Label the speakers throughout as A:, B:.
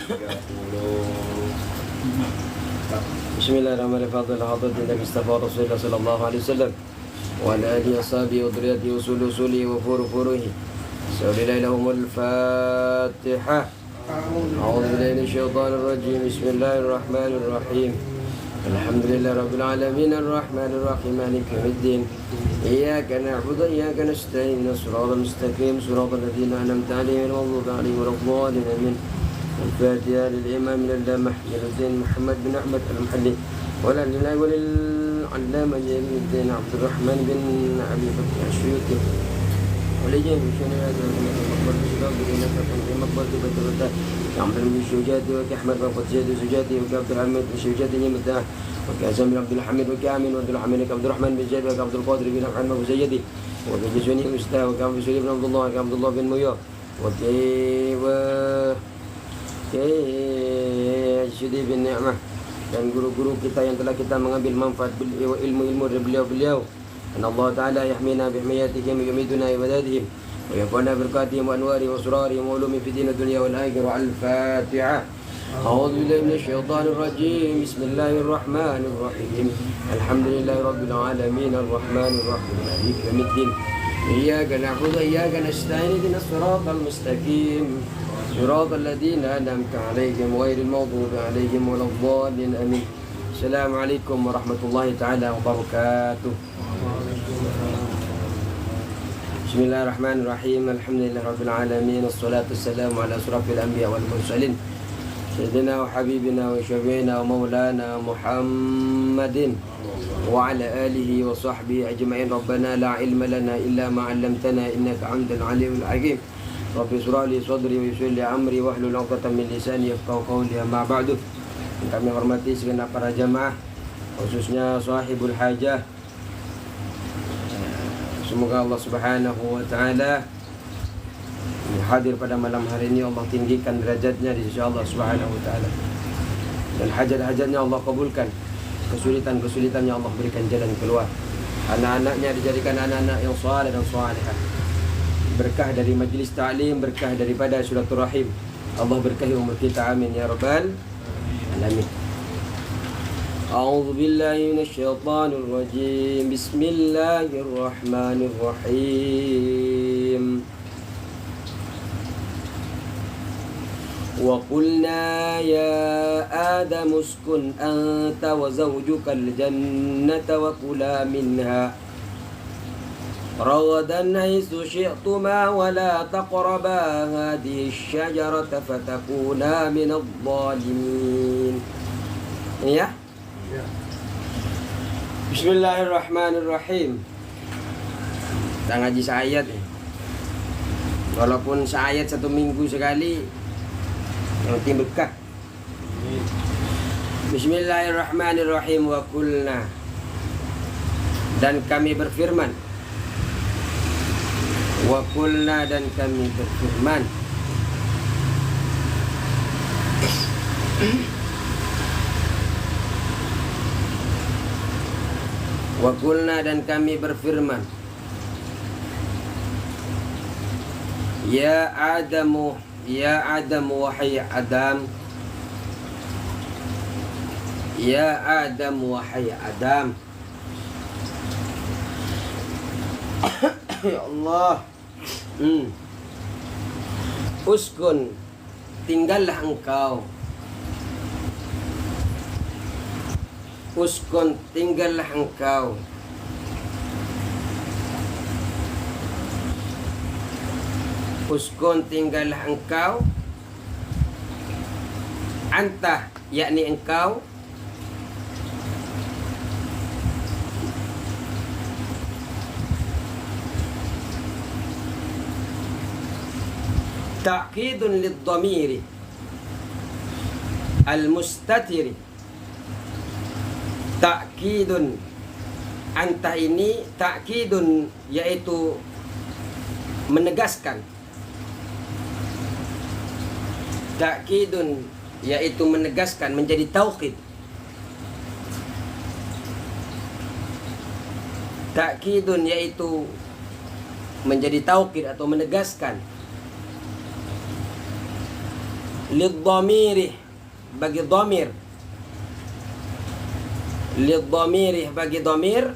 A: Bismillahirrahmanirrahim. Fadhil hadratin Nabi Mustafa Rasulullah sallallahu alaihi wasallam wa ala alihi washabihi wa dhurriyyatihi wa sulusulihi wa furufuruhi. Sallallahu Al-Fatihah. A'udzu billahi minasyaitonir rajim. Bismillahirrahmanirrahim. Alhamdulillahi rabbil alamin arrahmanir rahim maliki yaumiddin. Iyyaka na'budu wa iyyaka nasta'in. Shiratal mustaqim shiratal ladzina an'amta 'alaihim ghairil maghdubi 'alaihim waladdallin. Amin. الفاتحة للإمام العلامة محمد الدين محمد بن أحمد المحلي وللعلامة جلال الدين عبد الرحمن بن أبي بكر الشيوطي ولجميع شيوخ المقبرة الشباب في مقبرة بيت الوداع كعمر بن الشوجاتي وكأحمد بن قدسية الزجاتي وكعبد الحميد بن الشوجاتي جمداه وكأسام بن عبد الحميد وكأمين وعبد الحميد وكعبد الرحمن بن زيد وكعبد القادر بن محمد بن زيدي وكجزوني مستاه وكعبد سليم بن عبد الله وكعبد الله بن مياه Syedi bin Ni'mah dan guru-guru kita yang telah kita mengambil manfaat ilmu-ilmu dari beliau-beliau. Dan Allah Ta'ala yahmina bihmayatihim wa yumiduna ibadadihim wa yanfa'una berkatihim wa anwari wa surarihim wa ulumi fi dina dunia wal akhirah. Al-Fatihah. A'udzu billahi minasyaitonir rajim. Bismillahirrahmanirrahim. Alhamdulillahi rabbil alamin arrahmanir rahim maliki yaumiddin. Iyyaka na'budu wa iyyaka nasta'in ihdinas siratal mustaqim صراط الذين أنعمت عليهم غير المغضوب عليهم ولا الضالين آمين. السلام عليكم ورحمة الله تعالى وبركاته. بسم الله الرحمن الرحيم. الحمد لله رب العالمين والصلاة والسلام على أشرف الأنبياء والمرسلين سيدنا وحبيبنا وشفيعنا ومولانا محمد وعلى آله وصحبه أجمعين. ربنا لا علم لنا إلا ما علمتنا إنك أنت العليم الحكيم. Rabbi surah li sadri wa yassir li amri wahlul 'uqdatam min lisani yafqahu qawli. Amma ba'du. Kami hormati segenap para jamaah, khususnya sahibul hajah. Semoga Allah Subhanahu wa taala hadir pada malam hari ini, Allah tinggikan derajatnya di sisi Allah Subhanahu wa taala. Dan hajat-hajatnya Allah kabulkan. Kesulitan-kesulitannya Allah berikan jalan keluar. Anak-anaknya dijadikan anak-anak yang saleh dan salihah. Berkah dari majlis ta'lim, berkah daripada silaturahim. Allah berkahi umur kita, amin ya rabbal alamin. A'udzu billahi minasyaitonir rajim. Bismillahirrahmanirrahim. Wa qulna ya Adam uskun anta wa zawjukal jannata wa kula minha رغدا حيث شئتما ولا تقربا هذه الشجرة فتكونا من الظالمين. Ya. Bismillahirrahmanirrahim. Kita ngaji seayat ya. Walaupun seayat satu minggu sekali, yang penting berkah. Bismillahirrahmanirrahim. Wa qulna, dan kami berfirman. Wa qulna, dan kami berfirman. Wa qulna, dan kami berfirman. Ya Adamu, wahai Adam. Ya Adam, wahai Adam. Ya Allah. Uskun, tinggallah engkau. Uskun, tinggallah engkau. Uskun, tinggallah engkau. Anta, yakni engkau. Ta'kidun lid-dhamiri al-mustatiri. Ta'kidun, anta ini ta'kidun, yaitu menegaskan. Ta'kidun, yaitu menegaskan, menjadi taukid. Ta'kidun, yaitu menjadi taukid atau menegaskan. Lidhamiri bagi dhamir. Lidhamiri bagi dhamir.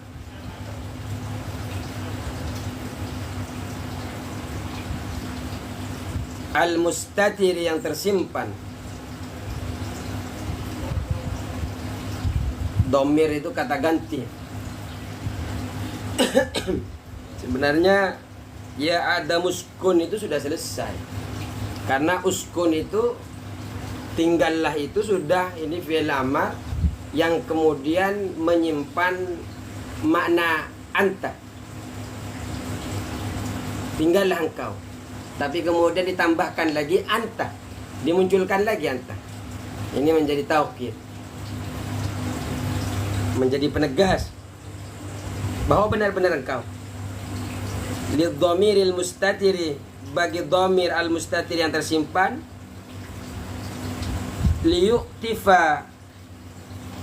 A: Al-mustatir yang tersimpan. Dhamir itu kata ganti. Sebenarnya ya ada muskun itu sudah selesai. Karena uskun itu tinggallah itu sudah ini fi'il amar yang kemudian menyimpan makna anta. Tinggallah engkau. Tapi kemudian ditambahkan lagi anta. Dimunculkan lagi anta. Ini menjadi taukid. Menjadi penegas bahwa benar-benar engkau. Lidhamiril mustatiri bagi dhamir al-mustatir yang tersimpan. Liyuktifa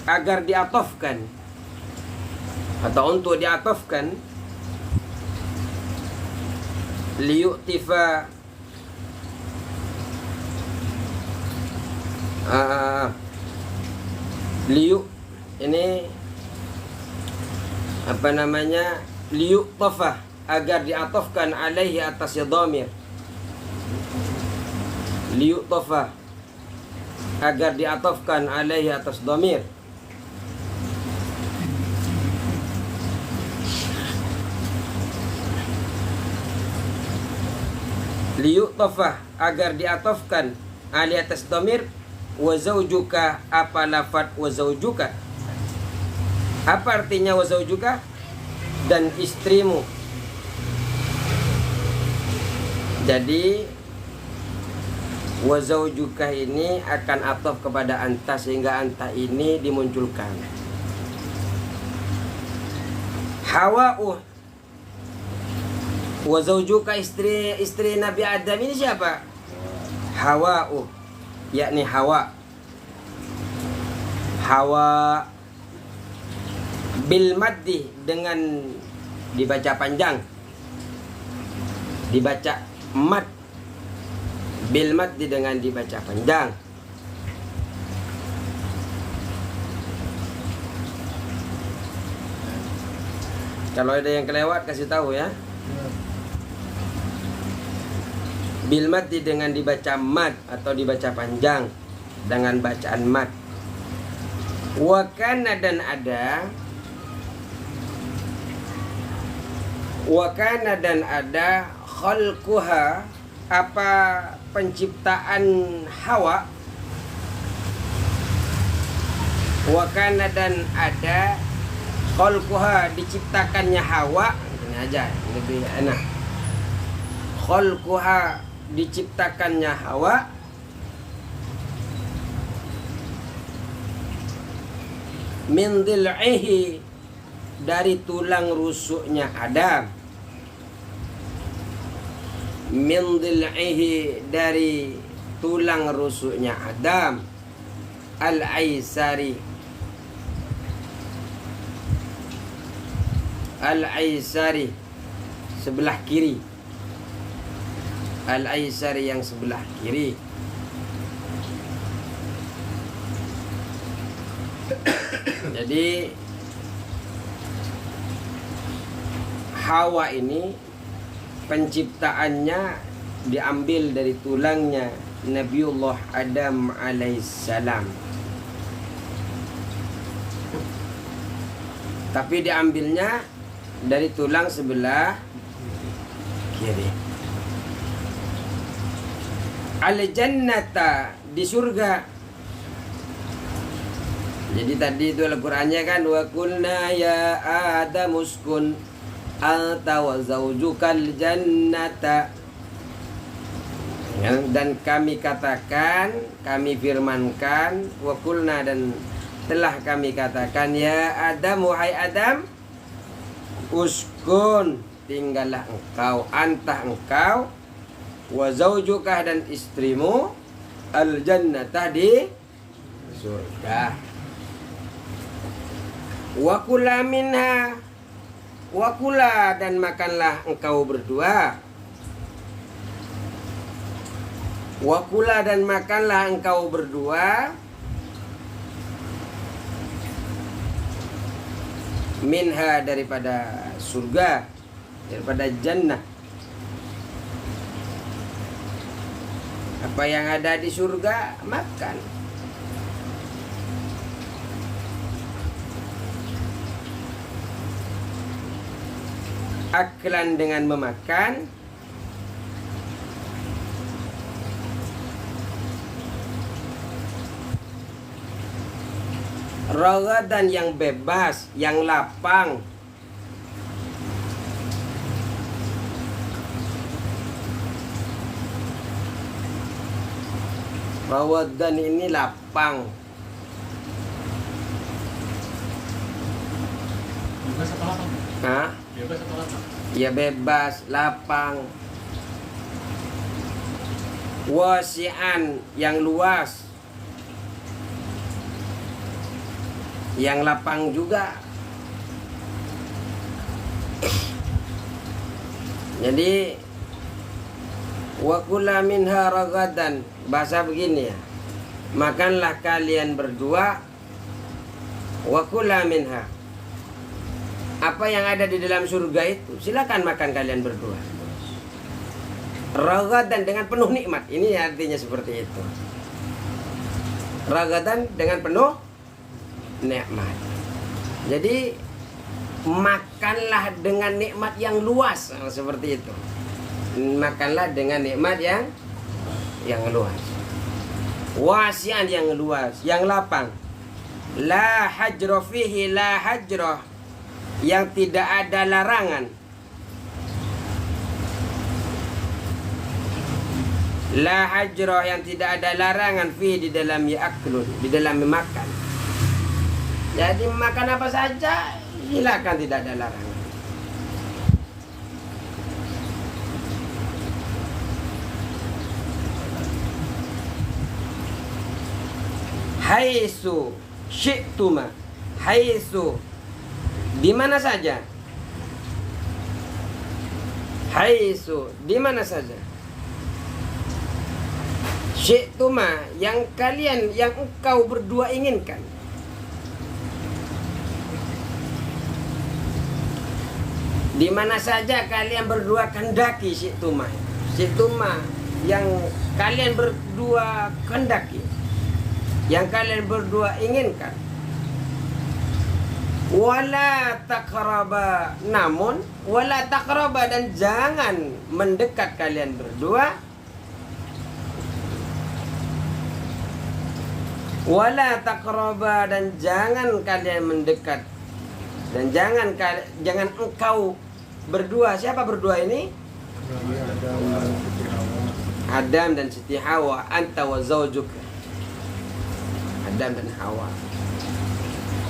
A: agar diatofkan atau untuk diatofkan. Liyuktifa liyuk ini apa namanya, liyuktafa agar diatofkan alaihi atas dhamir. Liyuktafa agar diatofkan alaihi atas dhamir. Liyuktafa agar diatofkan alaihi atas dhamir. Wa zawjuka, apa lafad wa zawjuka? Apa artinya wa zawjuka? Dan istrimu. Jadi wa zawjuka ini akan atof kepada anta sehingga anta ini dimunculkan. Hawa'u wa zawjuka, istri Nabi Adam ini siapa? Hawa'u, yakni Hawa. Hawa bil maddi dengan dibaca panjang. Dibaca mad. Bil maddi dengan dibaca panjang. Kalau ada yang kelewat kasih tahu ya. Bil maddi dengan dibaca mad atau dibaca panjang dengan bacaan mad. Wa kana dan ada. Wa kana dan ada khalquha, apa penciptaan Hawa. Wa kana dan ada khalquha, diciptakannya Hawa. Ini aja lebih enak. Khalquha, diciptakannya Hawa. Min dhil'ihi, dari tulang rusuknya Adam. Min dhil'ihi, dari tulang rusuknya Adam. Al-aisari, al-aisari, sebelah kiri. Al-aisari yang sebelah kiri. Jadi Hawa ini penciptaannya diambil dari tulangnya Nabiullah Adam alaihissalam. Tapi diambilnya dari tulang sebelah kiri. Al-jannata, di surga. Jadi tadi itu Al-Qur'annya kan, wa qulna ya Adam uskun anta wa zawjukal jannata. Dan kami katakan, kami firmankan, wa qulna, dan telah kami katakan, ya Adam, wahai Adam, uskun, tinggallah engkau, anta engkau, wa zawjuka, dan istrimu, al jannata, di surga. Wa kula minha, wa kula, dan makanlah engkau berdua. Wa kula dan makanlah engkau berdua minha daripada surga, daripada jannah. Apa yang ada di surga makan. Aklan dengan memakan, ragadan yang bebas, yang lapang. Ragadan ini lapang.
B: Bebas atau lapang?
A: Hah?
B: Bebas atau lapang?
A: Ya bebas, lapang. Wasi'an yang luas, yang lapang juga. Jadi wa kula minha ragadan, bahasa begini ya, makanlah kalian berdua, wa kula minha, apa yang ada di dalam surga itu silakan makan kalian berdua, ragadan dengan penuh nikmat. Ini artinya seperti itu, ragadan dengan penuh nikmat. Jadi makanlah dengan nikmat yang luas, seperti itu. Makanlah dengan nikmat yang luas. Wasian yang luas, yang lapang. La hajra fihi, la hajra, yang tidak ada larangan. La hajra, yang tidak ada larangan fi, di dalam ya'kulun, di dalam makan. Jadi makan apa saja silakan, tidak ada larangan. Haitsu syi'tuma, haitsu di mana saja, haitsu di mana saja, syi'tuma yang kalian, yang engkau berdua inginkan. Di mana saja kalian berdua kendaki, syi'tuma, syi'tuma yang kalian berdua kendaki, yang kalian berdua inginkan. Wala taqraba, namun wala taqraba, dan jangan mendekat kalian berdua. Wala taqraba, dan jangan kalian mendekat, dan jangan engkau berdua. Siapa berdua ini? Adam dan Siti Hawa. Anta wa zawjuka, Adam dan Hawa.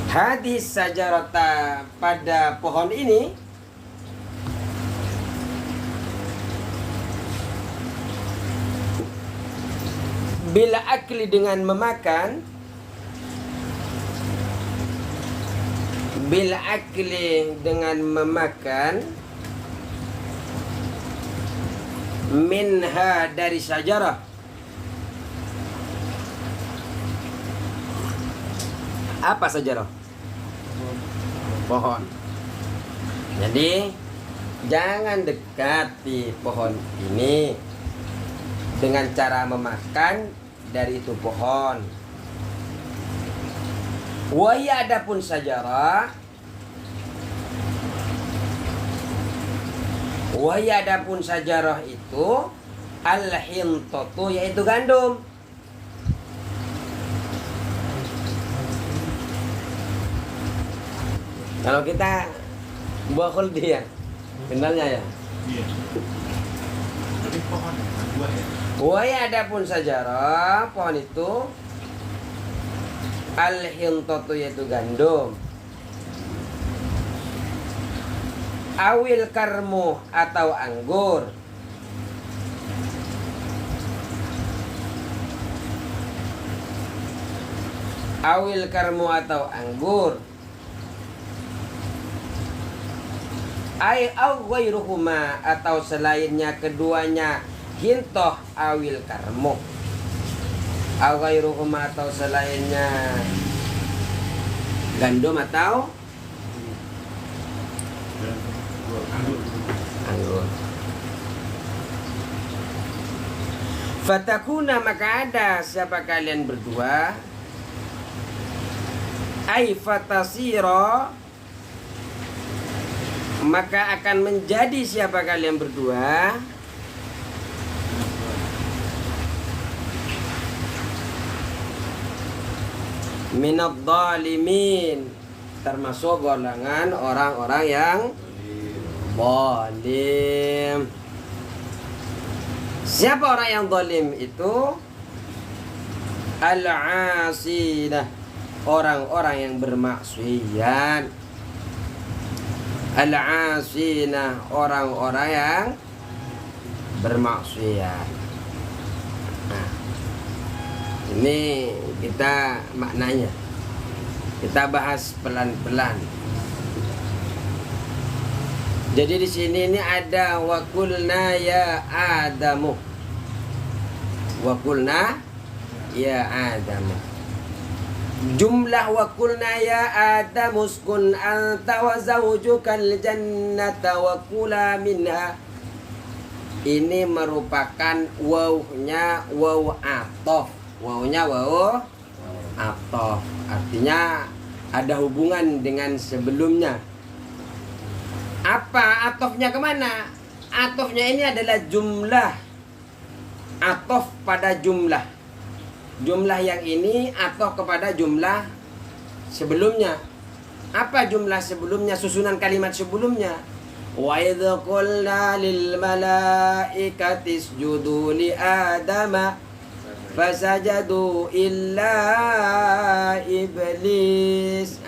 A: Hadis sajarata, pada pohon ini, bila akli, dengan memakan, bila akli dengan memakan, minha dari sajarah. Apa sajarah? Pohon. Jadi jangan dekati pohon ini dengan cara memakan dari itu pohon. Wahia, adapun sajarah, wahia, adapun sajarah itu al-hintatu, yaitu gandum. Kalau kita buah khuldi ya, kenalnya ya.
B: Iya. Tapi pohon buah ya.
A: Wahia, adapun sajarah, pohon itu al-hintatu, yaitu gandum. Awil karmu, atau anggur. Awil karmu, atau anggur. Ai au ghairuhuma, atau selainnya keduanya hintoh awil karmo awairuhuma atau selainnya gandum atau anggur. Fatakuna maka ada siapa kalian berdua ay fatasiro maka akan menjadi siapa kalian berdua minad dhalimin termasuk golongan orang-orang yang zalim. Siapa orang yang zalim itu? Al-asinah, orang-orang yang bermaksiat. Al-asinah, orang-orang yang bermaksiat. Nah, ini kita maknanya. Kita bahas pelan-pelan. Jadi di sini ini ada wakulna ya Adamu. Wakulna ya Adamu. Jumlah wakulna ya Adamu uskun anta wa zawjukal jannata wa kula minha. Ini merupakan wawunya wawu atof. Wawunya wawu atof. Artinya ada hubungan dengan sebelumnya. Apa atofnya kemana? Atofnya ini adalah jumlah. Atof pada jumlah. Jumlah yang ini atof kepada jumlah sebelumnya. Apa jumlah sebelumnya? Susunan kalimat sebelumnya. Wa idh qulna lil malaikati isjudu li adama fasajadu illa iblis.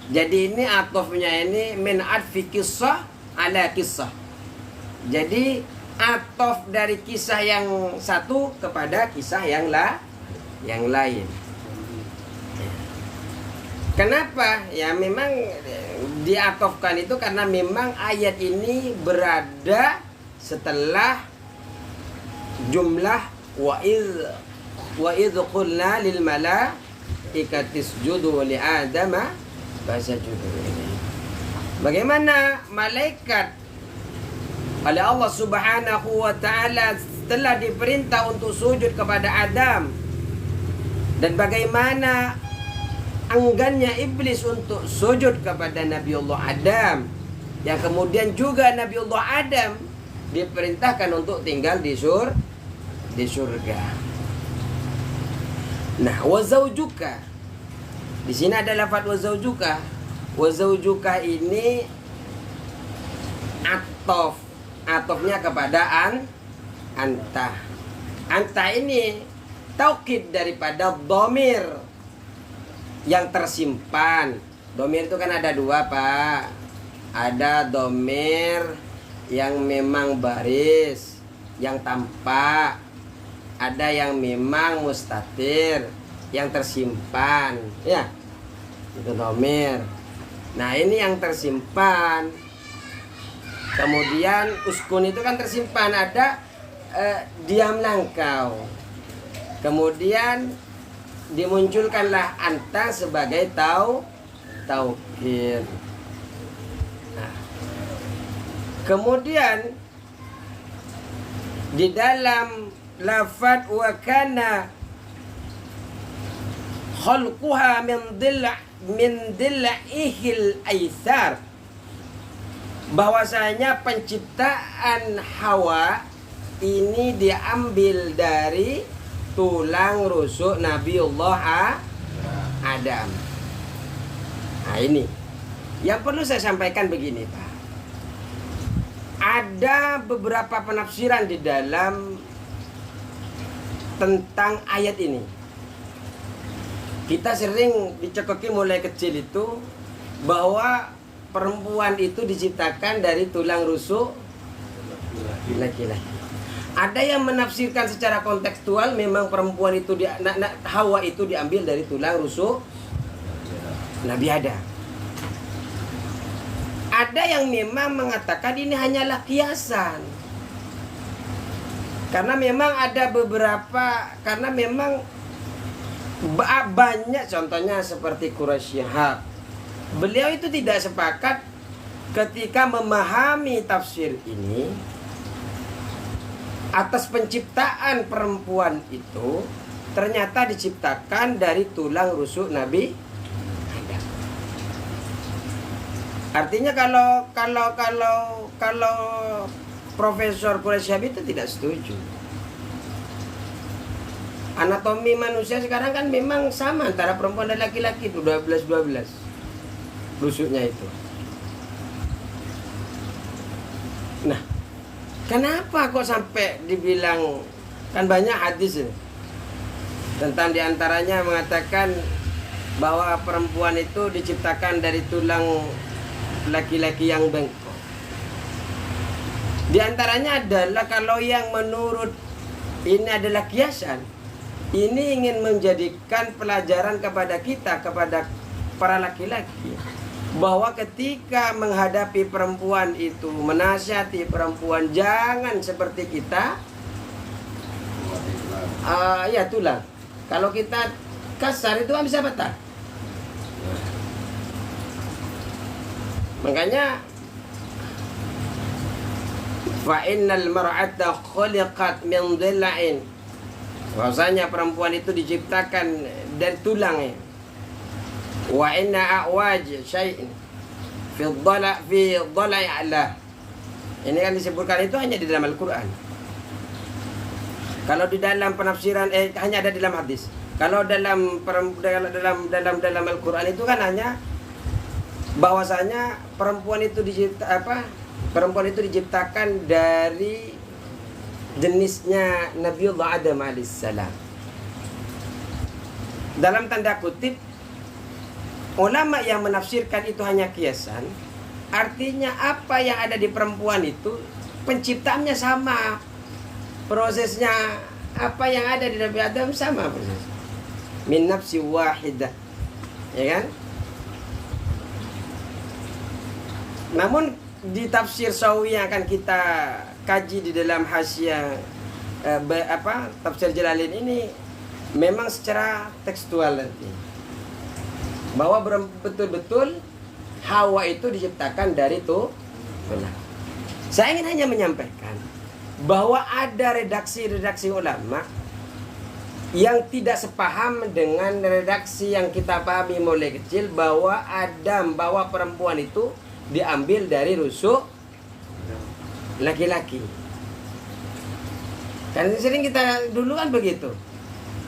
A: Jadi ini atofnya ini min adfi kisah ala kisah. Jadi atof dari kisah yang satu kepada kisah yang lain. Kenapa? Ya memang diatofkan itu karena memang ayat ini berada setelah jumlah wa idh qulna lil malaikati isjudu li adama fasajadu. Bagaimana malaikat oleh Allah Subhanahu wa taala telah diperintah untuk sujud kepada Adam, dan bagaimana enggannya iblis untuk sujud kepada Nabiullah Adam, yang kemudian juga Nabiullah Adam diperintahkan untuk tinggal di surga. Nah, wa zaujuka, di sini ada lafaz wa zaujuka. Wa zaujuka ini atof. Atofnya kepada anta. Anta ini taukid daripada dhamir yang tersimpan. Dhamir itu kan ada dua, Pak. Ada dhamir yang memang baris, yang tampak. Ada yang memang mustatir, yang tersimpan, ya, itu dhamir. Nah, ini yang tersimpan. Kemudian uskun itu kan tersimpan, ada diamlah engkau. Kemudian dimunculkanlah anta sebagai taukid. Nah, kemudian di dalam lafaz wa kana khalquha min dil'ihil aithar, bahwasanya penciptaan Hawa ini diambil dari tulang rusuk Nabiullah Adam. Nah, ini yang perlu saya sampaikan begini, Pak. Ada beberapa penafsiran di dalam tentang ayat ini. Kita sering dicekoki mulai kecil itu bahwa perempuan itu diciptakan dari tulang rusuk laki-laki. Ada yang menafsirkan secara kontekstual memang perempuan itu Hawa itu diambil dari tulang rusuk Nabi Adam. Ada yang memang mengatakan ini hanyalah kiasan. Karena memang ada beberapa, karena memang banyak contohnya seperti Quraisy Shihab. Beliau itu tidak sepakat ketika memahami tafsir ini atas penciptaan perempuan itu ternyata diciptakan dari tulang rusuk Nabi Adam. Artinya kalau Profesor Quraisy Shihab itu tidak setuju. Anatomi manusia sekarang kan memang sama antara perempuan dan laki-laki itu 12-12 rusuknya itu. Nah, kenapa kok sampai dibilang, kan banyak hadis ini tentang diantaranya mengatakan bahwa perempuan itu diciptakan dari tulang laki-laki yang bengkok. Di antaranya adalah kalau yang menurut ini adalah kiasan, ini ingin menjadikan pelajaran kepada kita, kepada para laki-laki, bahwa ketika menghadapi perempuan itu, menasihati perempuan, jangan seperti kita ya tulang. Kalau kita kasar itu kan bisa patah. Makanya fa innal mar'ata khuliqat min dhila'in, bahwasanya perempuan itu diciptakan dari tulangnya. Wa inna a'waj syai'in fi dhala'i Allah. Ini kan disebutkan itu hanya di dalam Al-Qur'an. Kalau di dalam penafsiran hanya ada di dalam hadis. Kalau dalam Al-Qur'an itu kan hanya bahwasanya perempuan itu diciptakan dari jenisnya Nabiullah Adam alaihissalam. Dalam tanda kutip, ulama yang menafsirkan itu hanya kiasan, artinya apa yang ada di perempuan itu penciptaannya sama, prosesnya apa yang ada di Nabi Adam sama proses. Min nafsi wahidah, ya kan? Namun di tafsir Sawi yang akan kita kaji di dalam hasyiah tafsir Jalalain ini memang secara tekstual nanti, bahwa betul-betul Hawa itu diciptakan dari tulang. Saya ingin hanya menyampaikan bahwa ada redaksi-redaksi ulama yang tidak sepaham dengan redaksi yang kita pahami mulai kecil, bahwa bahwa perempuan itu diambil dari rusuk laki-laki. Kan sering kita dulu kan begitu.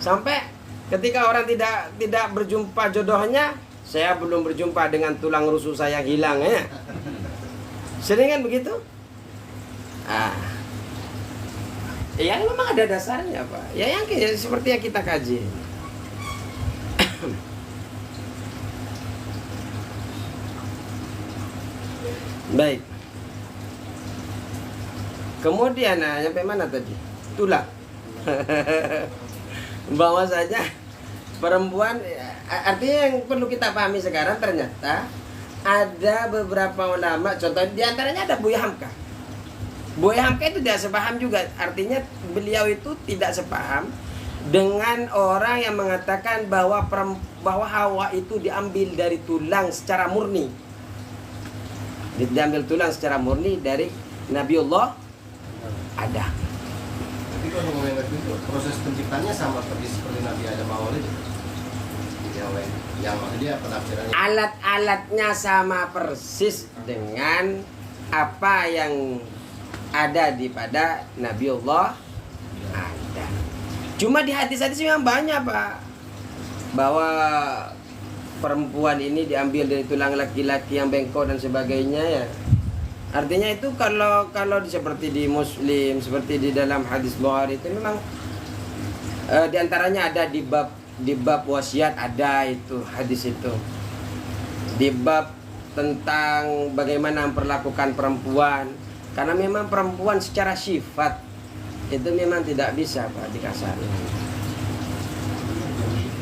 A: Sampai ketika orang tidak berjumpa jodohnya, saya belum berjumpa dengan tulang rusuk saya yang hilang ya. Sering kan begitu? Ya memang ada dasarnya Pak. Ya yang seperti yang kita kaji. Baik. Kemudian sampai mana tadi? Tulang. Bahwasanya perempuan, artinya yang perlu kita pahami sekarang, ternyata ada beberapa ulama, contoh diantaranya ada Buya Hamka. Buya Hamka itu tidak sepaham juga. Artinya beliau itu tidak sepaham dengan orang yang mengatakan bahwa Hawa itu diambil dari tulang secara murni. Diambil tulang secara murni dari Nabiullah Adam.
C: Tapi kalau ngomongin itu proses penciptanya sama seperti Nabi Adam awal itu. Yang maksudnya penafsirannya.
A: Alat-alatnya sama persis dengan apa yang ada pada Nabiullah Adam. Cuma di hadis-hadis memang banyak Pak, bahwa perempuan ini diambil dari tulang laki-laki yang bengkok dan sebagainya ya. Artinya itu kalau seperti di Muslim, seperti di dalam hadis Bukhari itu memang diantaranya ada di bab wasiat, ada itu hadis itu. Di bab tentang bagaimana memperlakukan perempuan, karena memang perempuan secara sifat itu memang tidak bisa Pak dikasarin.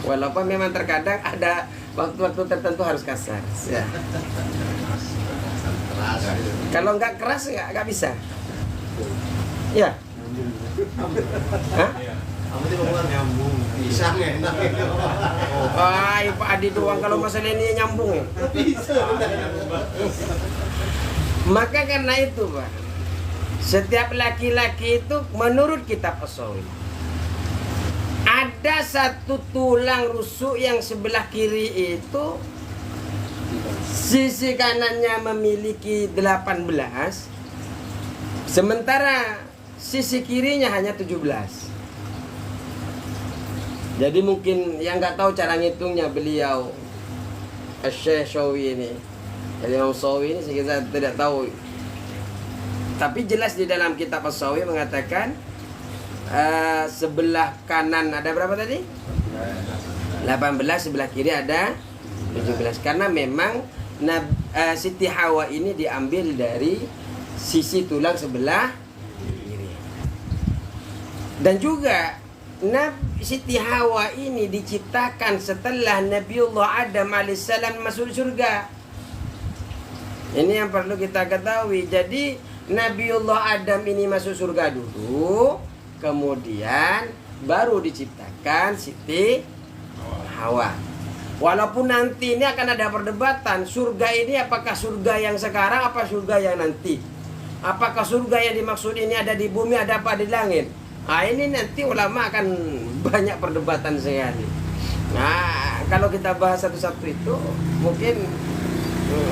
A: Walaupun memang terkadang ada waktu-waktu tertentu harus kasar. Ya. Kalau nggak keras nggak bisa. Ya. Hah?
C: Kamu tuh ngomong nyambung. Pisang enak.
A: Ah, Pak Adi doang kalau masalah ini nyambung ya.
C: Bisa.
A: Maka karena itu, Pak, setiap laki-laki itu menurut kitab As-Sawi ada satu tulang rusuk yang sebelah kiri itu sisi kanannya memiliki 18, sementara sisi kirinya hanya 17. Jadi mungkin yang nggak tahu cara ngitungnya beliau Syekh Sawi ini, Imam Sawi ini kita tidak tahu. Tapi jelas di dalam kitab As-Sawi mengatakan sebelah kanan ada berapa tadi? 18, sebelah kiri ada 17. Karena memang Siti Hawa ini diambil dari sisi tulang sebelah kiri. Dan juga Siti Hawa ini diciptakan setelah Nabiullah Adam alaihissalam masuk surga. Ini yang perlu kita ketahui. Jadi Nabiullah Adam ini masuk surga dulu, kemudian baru diciptakan Siti Hawa. Walaupun nanti ini akan ada perdebatan, surga ini apakah surga yang sekarang apa surga yang nanti? Apakah surga yang dimaksud ini ada di bumi, ada apa di langit? Nah, ini nanti ulama akan banyak perdebatan sekali. Nah, kalau kita bahas satu-satu itu mungkin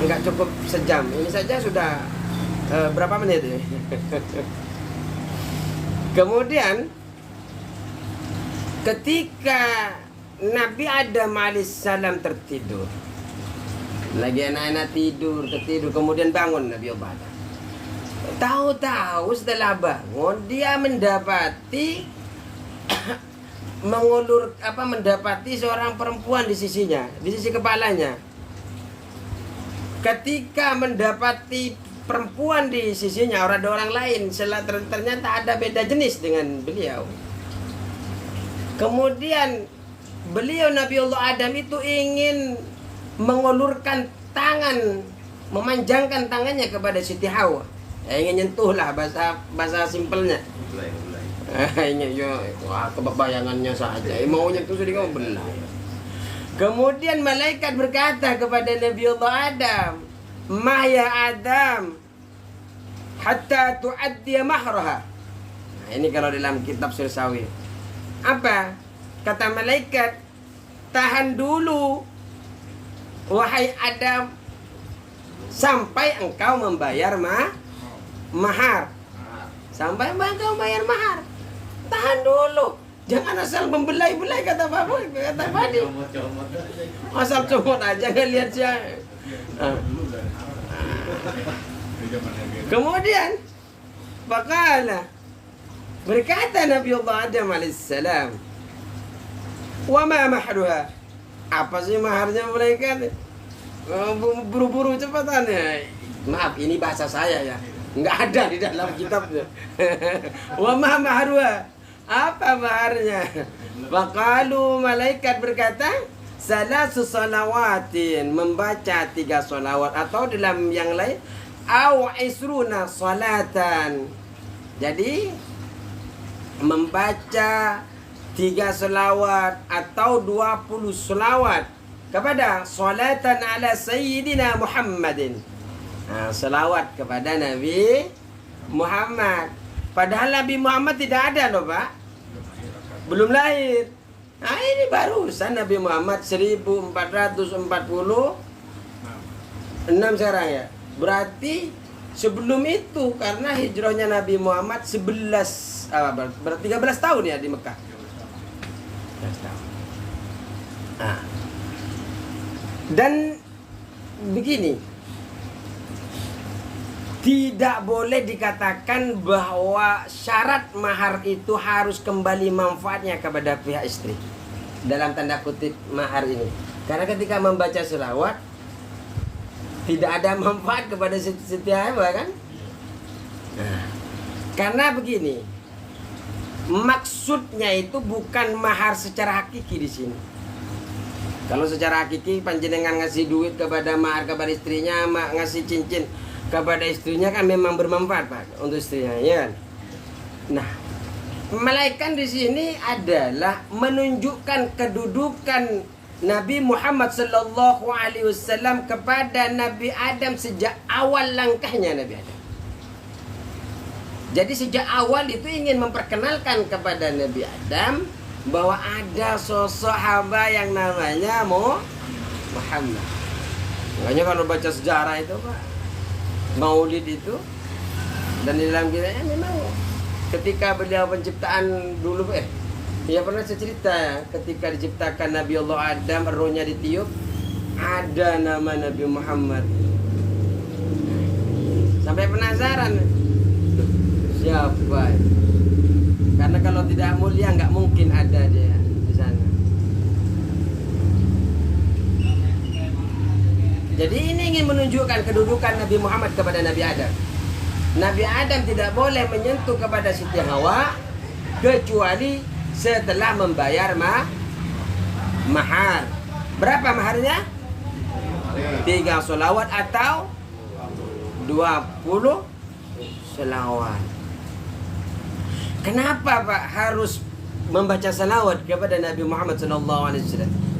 A: nggak cukup sejam. Ini saja sudah berapa menit ini? Kemudian ketika Nabi Adam alaihissalam tertidur, lagi anak-anak tertidur, kemudian bangun Nabi Adam. Tahu-tahu setelah bangun dia mendapati mendapati seorang perempuan di sisinya, di sisi kepalanya. Ketika mendapati perempuan di sisinya, ada orang lain, ternyata ada beda jenis dengan beliau. Kemudian beliau Nabiullah Adam itu ingin mengulurkan tangan, memanjangkan tangannya kepada Siti Hawa. Ingin nyentuh lah bahasa simpelnya. Wah, kebayangannya saja. Maunya itu sudah belah. Kemudian malaikat berkata kepada Nabiullah Adam, "Ma ya Adam, hatta tu'addi mahraha." Nah, ini kalau dalam kitab Sirsawi. Apa? Kata malaikat, "Tahan dulu wahai Adam sampai engkau membayar mahar. Sampai engkau bayar mahar. Tahan dulu. Jangan asal membelai-belai," kata Bapak, kata Padi. Asal comot aja ngelihat dia. Kemudian Bakalah berkata Nabiullah Adam alaihissalam, "Wa ma mahruha?" Apa sih maharnya mereka? Buru-buru cepatan ya. Maaf, ini bahasa saya ya. Nggak ada di dalam kitabnya. Wa ma mahruha? Apa maharnya? Bakalu malaikat berkata, salasu salawatin, membaca 3 salawat, atau dalam yang lain au isruna salatan. Jadi membaca 3 salawat atau 20 salawat kepada salatan ala sayyidina Muhammadin. Nah, salawat kepada Nabi Muhammad. Padahal Nabi Muhammad tidak ada loh Pak, belum lahir. Nah ini barusan Nabi Muhammad 1446 sekarang ya. Berarti sebelum itu, karena hijrahnya Nabi Muhammad 13 tahun ya di Mekah. 13 tahun. Nah. Dan begini, tidak boleh dikatakan bahwa syarat mahar itu harus kembali manfaatnya kepada pihak istri. Dalam tanda kutip mahar ini. Karena ketika membaca selawat tidak ada manfaat kepada Siti Hawa kan? Nah, karena begini, maksudnya itu bukan mahar secara hakiki di sini. Kalau secara hakiki panjenengan ngasih duit kepada mahar kepada istrinya, ngasih cincin kepada istrinya kan memang bermanfaat Pak untuk istrinya ya kan? Nah Melainkan di sini adalah menunjukkan kedudukan Nabi Muhammad sallallahu alaihi wasallam kepada Nabi Adam sejak awal langkahnya Nabi Adam. Jadi sejak awal itu ingin memperkenalkan kepada Nabi Adam bahwa ada sosok hamba yang namanya Muhammad. Makanya kalau baca sejarah itu Pak, Maulid itu, dan di dalam kitanya memang ketika beliau penciptaan dulu ya pernah saya cerita ketika diciptakan Nabi Allah Adam, rohnya ditiup, ada nama Nabi Muhammad. Sampai penasaran, siapa? Karena kalau tidak mulia nggak mungkin ada dia di sana. Jadi ini ingin menunjukkan kedudukan Nabi Muhammad kepada Nabi Adam. Nabi Adam tidak boleh menyentuh kepada Siti Hawa kecuali setelah membayar mahar. Berapa maharnya? 3 sholawat atau 20 sholawat. Kenapa Pak harus membaca salawat kepada Nabi Muhammad SAW?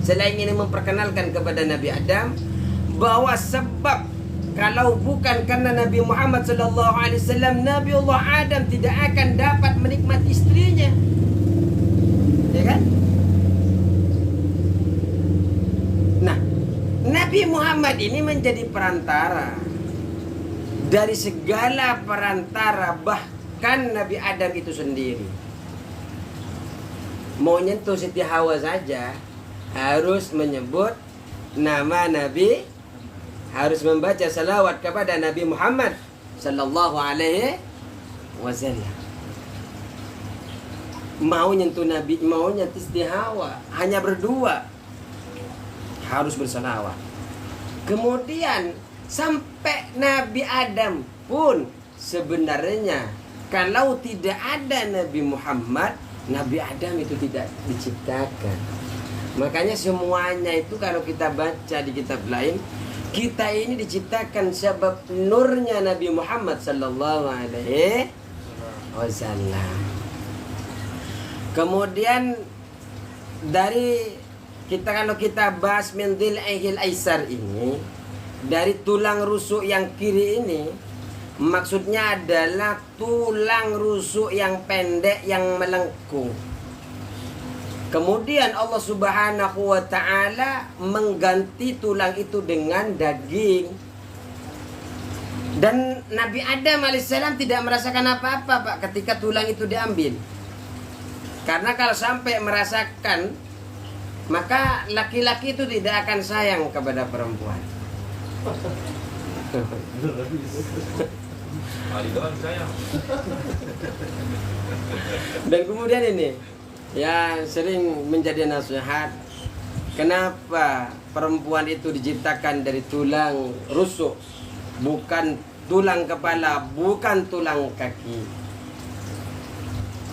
A: Selain ini memperkenalkan kepada Nabi Adam bahwa sebab kalau bukan karena Nabi Muhammad SAW, Nabi Allah Adam tidak akan dapat menikmati istrinya, ya kan? Nah, Nabi Muhammad ini menjadi perantara dari segala perantara, bahkan Nabi Adam itu sendiri. Mau nyentuh Siti Hawa saja harus menyebut nama Nabi, harus membaca salawat kepada Nabi Muhammad sallallahu alaihi wasallam. Mau nyentuh Nabi, mau nyentuh Siti Hawa, hanya berdua harus bersalawat. Kemudian sampai Nabi Adam pun sebenarnya kalau tidak ada Nabi Muhammad, Nabi Adam itu tidak diciptakan. Makanya semuanya itu kalau kita baca di kitab lain, kita ini diciptakan sebab nurnya Nabi Muhammad sallallahu alaihi wasallam. Kemudian dari kalau kita bahas min dhil'ihil aisar ini, dari tulang rusuk yang kiri ini, maksudnya adalah tulang rusuk yang pendek yang melengkung. Kemudian Allah Subhanahu wa ta'ala mengganti tulang itu dengan daging. Dan Nabi Adam alaihissalam tidak merasakan apa-apa Pak ketika tulang itu diambil. Karena kalau sampai merasakan, maka laki-laki itu tidak akan sayang kepada perempuan. Dan kemudian ini ya sering menjadi nasihat, kenapa perempuan itu diciptakan dari tulang rusuk, bukan tulang kepala, bukan tulang kaki,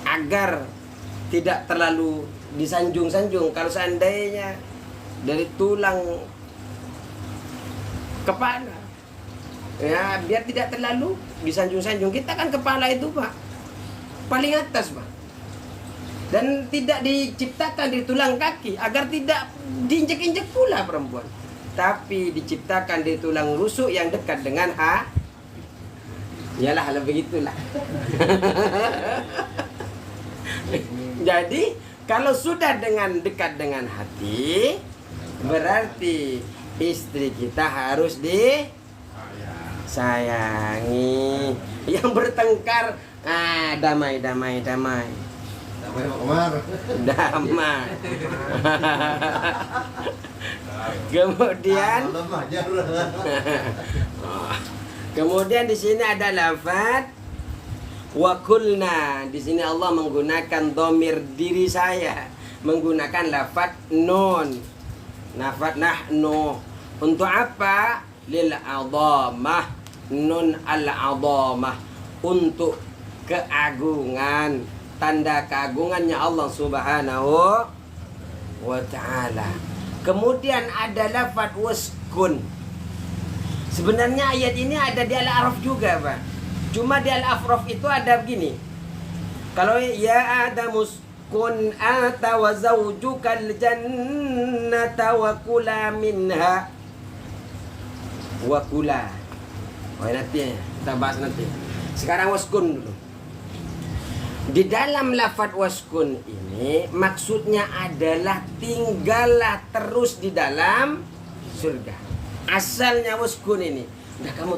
A: agar tidak terlalu disanjung-sanjung. Kalau seandainya dari tulang kepala, ya biar tidak terlalu disanjung-sanjung. Kita kan kepala itu Pak paling atas Pak, dan tidak diciptakan di tulang kaki agar tidak diinjek-injek pula perempuan, tapi diciptakan di tulang rusuk yang dekat dengan Yalah begitulah. Jadi kalau sudah dekat dengan hati, berarti istri kita harus disayangi. Yang bertengkar, damai.
C: Damai Pak Umar.
A: Damai. Kemudian di sini ada lafaz wa kulna. Di sini Allah menggunakan dhamir diri saya, menggunakan lafaz nun. Lafaz nahnu. Untuk apa? Lil adhamah. Nun al adhamah, untuk keagungan, tanda keagungannya Allah Subhanahu wa ta'ala. Kemudian ada lafaz waskun. Sebenarnya ayat ini ada di Al-A'raf juga Pak. Cuma di Al-A'raf itu ada begini, Kalau ya Adamus kun ata wa zawjukal jannata wa kula minha wa kula. Oh, nanti kita bahas nanti. Sekarang waskun dulu. Di dalam lafadz waskun ini maksudnya adalah tinggallah terus di dalam surga. Asalnya waskun ini, udah kamu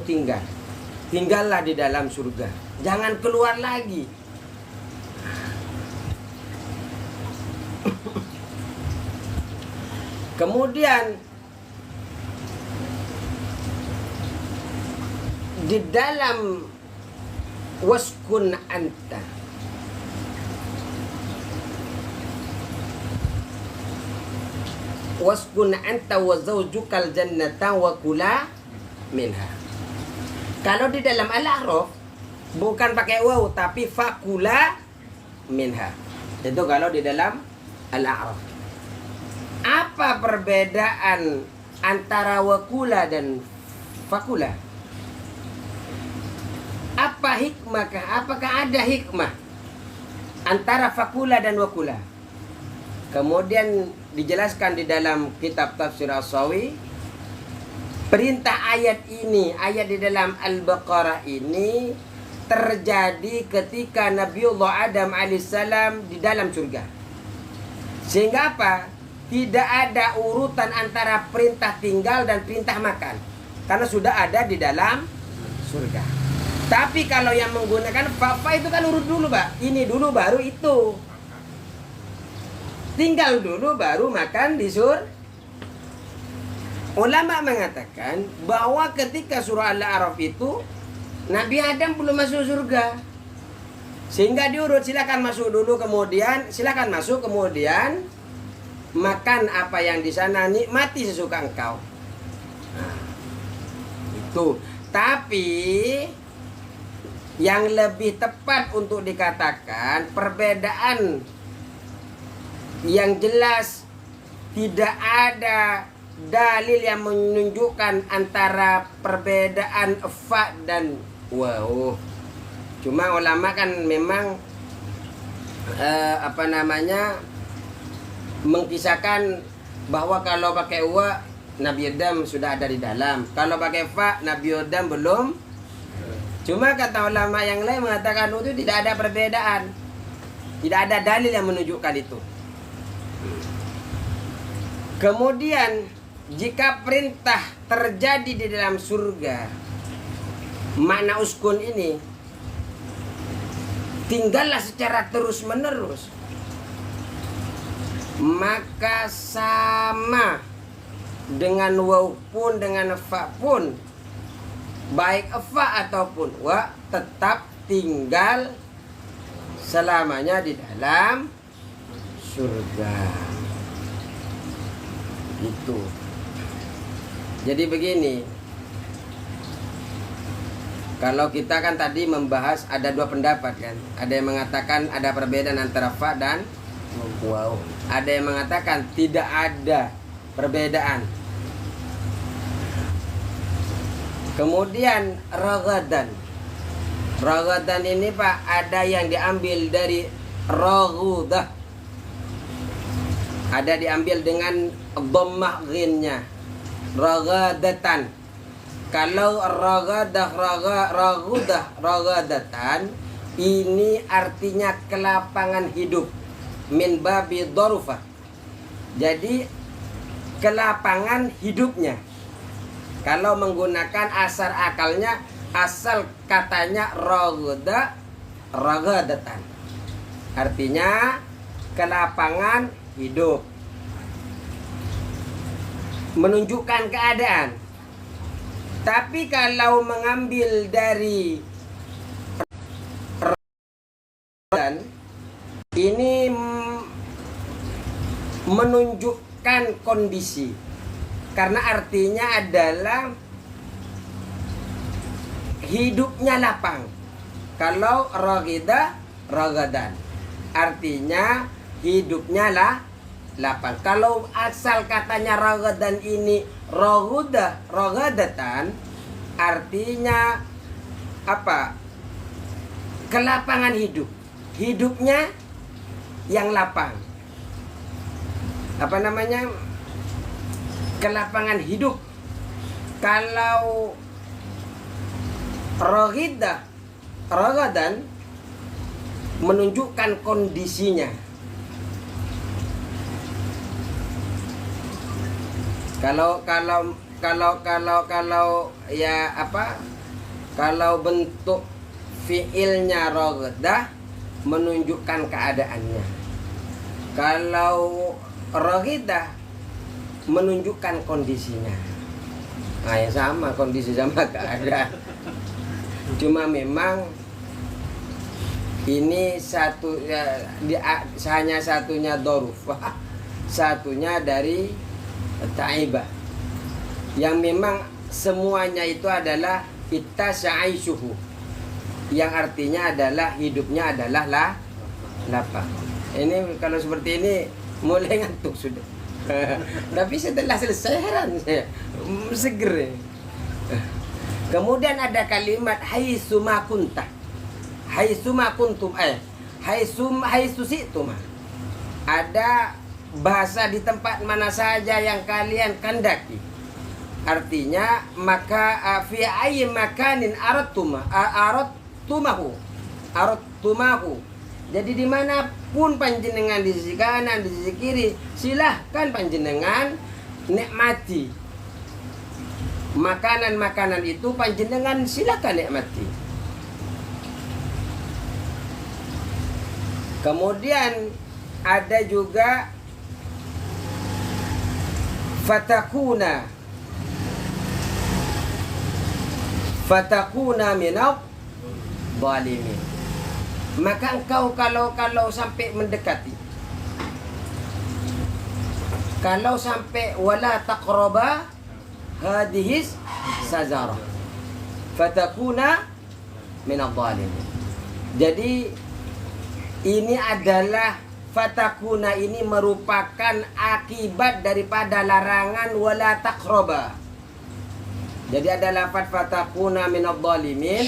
A: tinggallah di dalam surga, jangan keluar lagi. Kemudian di dalam waskun anta, waskun anta wa zawjukal jannata wa kula minha. Kalau di dalam Al-A'raf bukan pakai waw tapi fakula minha. Itu kalau di dalam Al-A'raf. Apa perbedaan antara wakula dan fakula? Apa hikmahkah? Apakah ada hikmah antara fakula dan wakula? Kemudian dijelaskan di dalam kitab Tafsir As-Sawi, perintah ayat ini, ayat di dalam Al-Baqarah ini terjadi ketika Nabiullah Adam alaihissalam di dalam surga. Sehingga apa? Tidak ada urutan antara perintah tinggal dan perintah makan, karena sudah ada di dalam surga. Tapi kalau yang menggunakan fa itu kan urut dulu, Pak. Ini dulu baru itu. Tinggal dulu baru makan di surga. Ulama mengatakan bahwa ketika surah Al-A'raf itu Nabi Adam belum masuk surga, sehingga diurut silakan masuk dulu, kemudian silakan masuk, kemudian makan apa yang di sana, nikmati sesuka engkau. Nah, itu. Tapi yang lebih tepat untuk dikatakan perbedaan yang jelas, tidak ada dalil yang menunjukkan antara perbedaan fa dan waw. Cuma ulama kan memang mengkisahkan bahwa kalau pakai wa Nabi Adam sudah ada di dalam, kalau pakai fa Nabi Adam belum. Cuma kata ulama yang lain mengatakan itu tidak ada perbedaan, tidak ada dalil yang menunjukkan itu. Kemudian jika perintah terjadi di dalam surga, makna uskun ini tinggallah secara terus menerus, maka sama dengan waw pun dengan fa pun, baik fa ataupun wa, tetap tinggal selamanya di dalam surga. Itu. Jadi begini, kalau kita kan tadi membahas ada dua pendapat kan, ada yang mengatakan ada perbedaan antara fa dan waw, ada yang mengatakan tidak ada perbedaan. Kemudian ragadan ini Pak, ada yang diambil dari raghudah, ada diambil dengan dhammah ghinnya, ragadatan. Kalau ragadatan ini artinya kelapangan hidup, min babi dharufa. Jadi kelapangan hidupnya. Kalau menggunakan asal akalnya, asal katanya ragadatan, artinya kelapangan hidup, menunjukkan keadaan. Tapi kalau mengambil dari ini menunjukkan kondisi, karena artinya adalah hidupnya lapang. Kalau ragadan artinya hidupnya lapang. Kalau asal katanya ragadan ini ragadatan, artinya apa? Kelapangan hidup. hidupnya yang lapang. Apa namanya? Kelapangan hidup. Kalau ragadan menunjukkan kondisinya. Kalau ya apa? Kalau bentuk fiilnya ragadah menunjukkan keadaannya. Kalau raghidah menunjukkan kondisinya. Nah, ya sama, kondisi sama keadaan. Cuma memang ini satu ya, hanya satunya dorufah, satunya dari ta'ibah. Yang memang semuanya itu adalah ittasa'aishuhu, yang artinya adalah hidupnya adalah lapang. Ini kalau seperti ini mulai ngantuk sudah. Tapi setelah selesai heran saya, seger. Kemudian ada kalimat haitsuma kunta. Haitsuma kuntum haitsu si'tum. Ada bahasa di tempat mana saja yang kalian kendaki. Artinya maka fi ayyi makanin aradtumahu. Jadi dimanapun panjenengan, di sisi kanan, di sisi kiri, silahkan panjenengan nikmati. Makanan-makanan itu panjenengan silahkan nikmati. Kemudian ada juga fatakuna minadh dhalimin. Maka engkau kalau sampai mendekati, kalau sampai wala taqraba hadhis sajarah fatakuna minadh dhalimin. Jadi ini adalah fatakuna, ini merupakan akibat daripada larangan wala taqraba. Jadi ada lafaz fatakuna minadh dhalimin.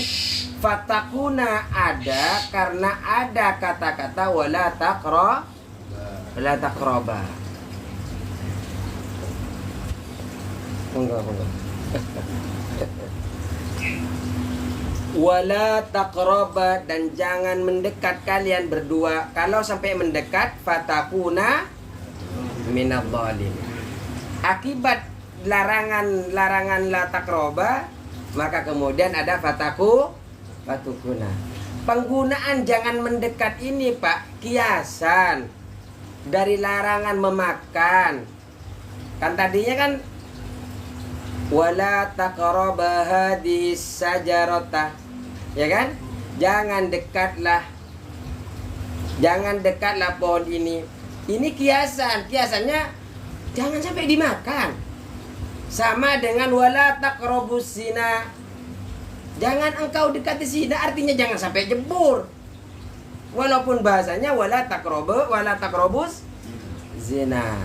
A: Fatakuna ada karena ada kata-kata wala taqraba. Enggak. Wala taqraba, dan jangan mendekat kalian berdua. Kalau sampai mendekat fatakuna minadh dhalim. Akibat larangan la taqraba, maka kemudian ada fatukuna. Penggunaan jangan mendekat ini, Pak, kiasan dari larangan memakan. Kan tadinya kan wala taqraba hadhis sajarata, ya kan? Jangan dekatlah pohon ini. Ini kiasan. Kiasannya jangan sampai dimakan. Sama dengan wala taqrabus zina. Jangan engkau dekati zina, artinya jangan sampai jebur. Walaupun bahasanya wala taqrabus zina.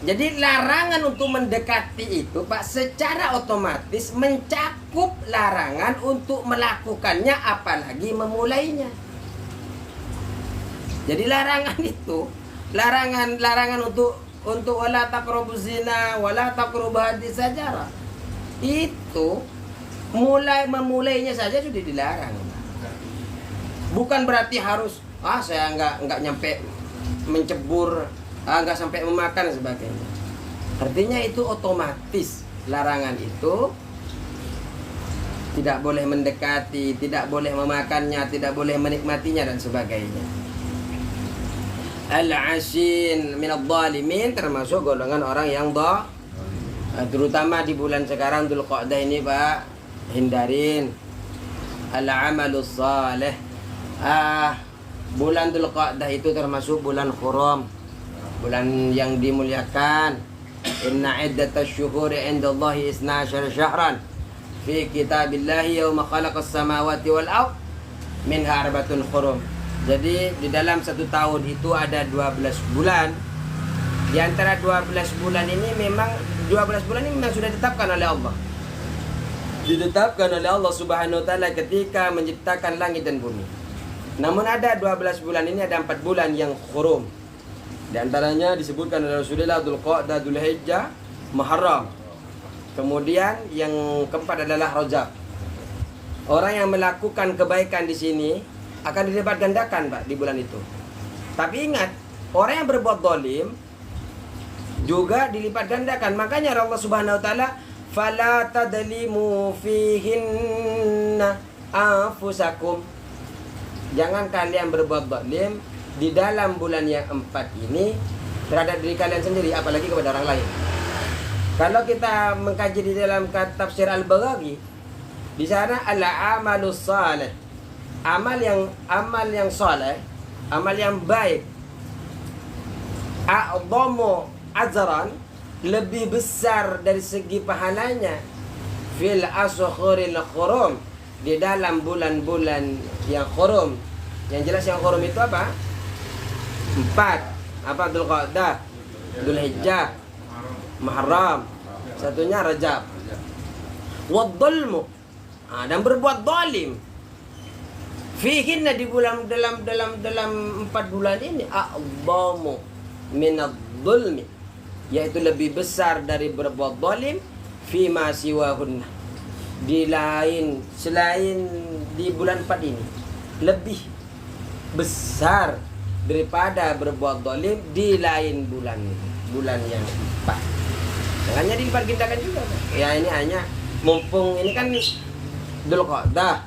A: Jadi larangan untuk mendekati itu, Pak, secara otomatis mencakup larangan untuk melakukannya, apalagi memulainya. Jadi larangan itu, larangan untuk wala taqrabuz zina, wala taqrabu hadis sajarah, itu memulainya saja sudah dilarang. Bukan berarti harus saya nggak nyampe mencebur, nggak sampai memakan dan sebagainya. Artinya itu otomatis larangan itu tidak boleh mendekati, tidak boleh memakannya, tidak boleh menikmatinya dan sebagainya. Al-asin minadh dhalimin, termasuk golongan orang yang terutama di bulan sekarang Dzulqa'dah ini, Pak, hindarin al-amalus salih. Bulan Dzulqa'dah itu termasuk bulan Huram, bulan yang dimuliakan. Inna iddatash syuhuri 'indallahi 12 syahran fi kitabillahi yauma khalaqas samawati wal ardh minha arba'atun hurum. Jadi di dalam satu tahun itu ada 12 bulan. Di antara 12 bulan ini memang 12 bulan ini memang sudah ditetapkan oleh Allah. Ditetapkan oleh Allah Subhanahu wa taala ketika menciptakan langit dan bumi. Namun ada 12 bulan ini, ada 4 bulan yang hurum. Di antaranya disebutkan oleh Rasulullah Dzulqa'dah, Dzulhijjah, Muharram. Kemudian yang keempat adalah Rajab. Orang yang melakukan kebaikan di sini akan dilipat gandakan, Pak, di bulan itu. Tapi ingat, orang yang berbuat zalim juga dilipat gandakan. Makanya Allah Subhanahu wa taala, "Fala tadlimu fihinna anfusakum." Jangan kalian berbuat zalim di dalam bulan yang 4 ini terhadap diri kalian sendiri, apalagi kepada orang lain. Kalau kita mengkaji di dalam tafsir Al-Baghawi, di sana al-amalus salih, amal yang saleh, amal yang baik, a'dhamu ajran, lebih besar dari segi pahalanya, fil ashhuril hurum, di dalam bulan-bulan yang hurum. Yang jelas yang hurum itu apa? 4. Apa? Dzulqa'dah, Dzulhijjah, Muharram, satunya Rajab. Wadzulmu, dan berbuat zalim. Fihinna, di bulan dalam 4 bulan ini, a'dhamu minadh-dhulmi, yaitu lebih besar dari berbuat zalim, fima siwahunna, di lain selain di bulan 4 ini, lebih besar daripada berbuat zalim di lain bulan yang 4. Makanya dilipat gandakan juga. Ya ini hanya mumpung ini kan Dzulqa'dah,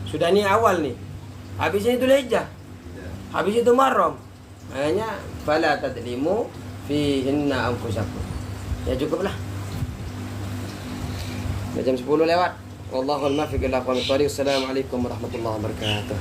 A: sudah ini awal nih. Habis ini Dzulhijjah. Habis itu Muharram. Makanya fala tadlimu fihinna anfusakum. Ya cukuplah. Jam 10 lewat. Wallahul muwaffiq ila aqwamit thoriq. Assalamualaikum warahmatullahi wabarakatuh.